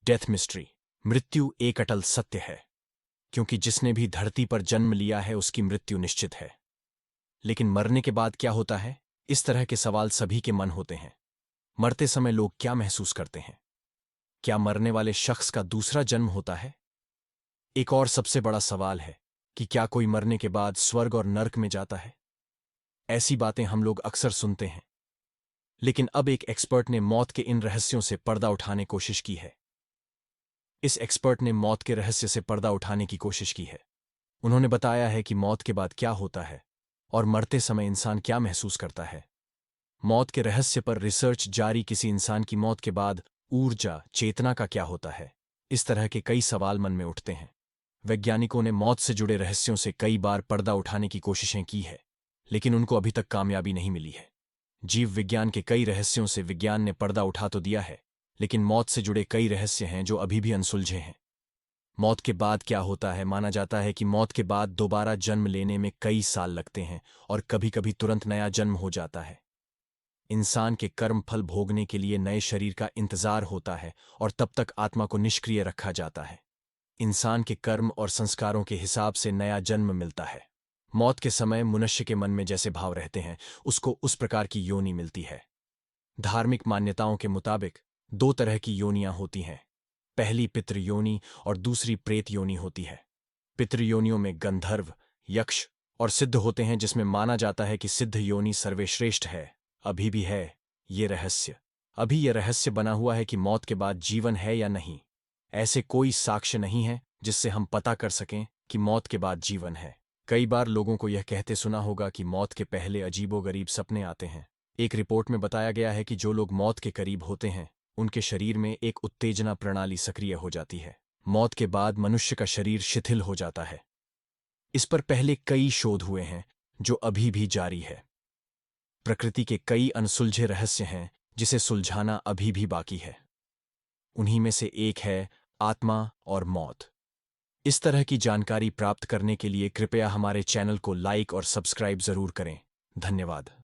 Death mystery. मृत्यु एक अटल सत्य है, क्योंकि जिसने भी धरती पर जन्म लिया है उसकी मृत्यु निश्चित है। लेकिन मरने के बाद क्या होता है? इस तरह के सवाल सभी के मन होते हैं। मरते समय लोग क्या महसूस करते हैं? क्या मरने वाले शख्स का दूसरा जन्म होता है? एक और सबसे बड़ा सवाल है कि क्या कोई मरने के बाद स्वर्ग और नर्क में जाता है? ऐसी बातें हम लोग अक्सर सुनते हैं, लेकिन अब एक एक्सपर्ट ने मौत के इन रहस्यों से पर्दा उठाने की कोशिश की है। इस एक्सपर्ट ने मौत के रहस्य से पर्दा उठाने की कोशिश की है। उन्होंने बताया है कि मौत के बाद क्या होता है और मरते समय इंसान क्या महसूस करता है। मौत के रहस्य पर रिसर्च जारी। किसी इंसान की मौत के बाद ऊर्जा, चेतना का क्या होता है? इस तरह के कई सवाल मन में उठते हैं। वैज्ञानिकों ने मौत से जुड़े रहस्यों से कई बार पर्दा उठाने की कोशिशें की है, लेकिन उनको अभी तक कामयाबी नहीं मिली है। जीव विज्ञान के कई रहस्यों से विज्ञान ने पर्दा उठा तो दिया है, लेकिन मौत से जुड़े कई रहस्य हैं जो अभी भी अनसुलझे हैं। मौत के बाद क्या होता है? माना जाता है कि मौत के बाद दोबारा जन्म लेने में कई साल लगते हैं और कभी-कभी तुरंत नया जन्म हो जाता है। इंसान के कर्म फल भोगने के लिए नए शरीर का इंतजार होता है और तब तक आत्मा को निष्क्रिय रखा जाता है। इंसान के कर्म और संस्कारों के हिसाब से नया जन्म मिलता है। मौत के समय मनुष्य के मन में जैसे भाव रहते हैं, उसको उस प्रकार की योनि मिलती है। धार्मिक मान्यताओं के मुताबिक दो तरह की योनियां होती हैं। पहली पितृ योनि और दूसरी प्रेत योनि होती है। पितृ योनियों में गंधर्व, यक्ष और सिद्ध होते हैं, जिसमें माना जाता है कि सिद्ध योनि सर्वश्रेष्ठ है। अभी भी है ये रहस्य बना हुआ है कि मौत के बाद जीवन है या नहीं। ऐसे कोई साक्ष्य नहीं है जिससे हम पता कर सकें कि मौत के बाद जीवन है। कई बार लोगों को यह कहते सुना होगा कि मौत के पहले अजीबोगरीब सपने आते हैं। एक रिपोर्ट में बताया गया है कि जो लोग मौत के करीब होते हैं, उनके शरीर में एक उत्तेजना प्रणाली सक्रिय हो जाती है। मौत के बाद मनुष्य का शरीर शिथिल हो जाता है। इस पर पहले कई शोध हुए हैं जो अभी भी जारी है। प्रकृति के कई अनसुलझे रहस्य हैं जिसे सुलझाना अभी भी बाकी है। उन्हीं में से एक है आत्मा और मौत। इस तरह की जानकारी प्राप्त करने के लिए कृपया हमारे चैनल को लाइक और सब्सक्राइब जरूर करें। धन्यवाद।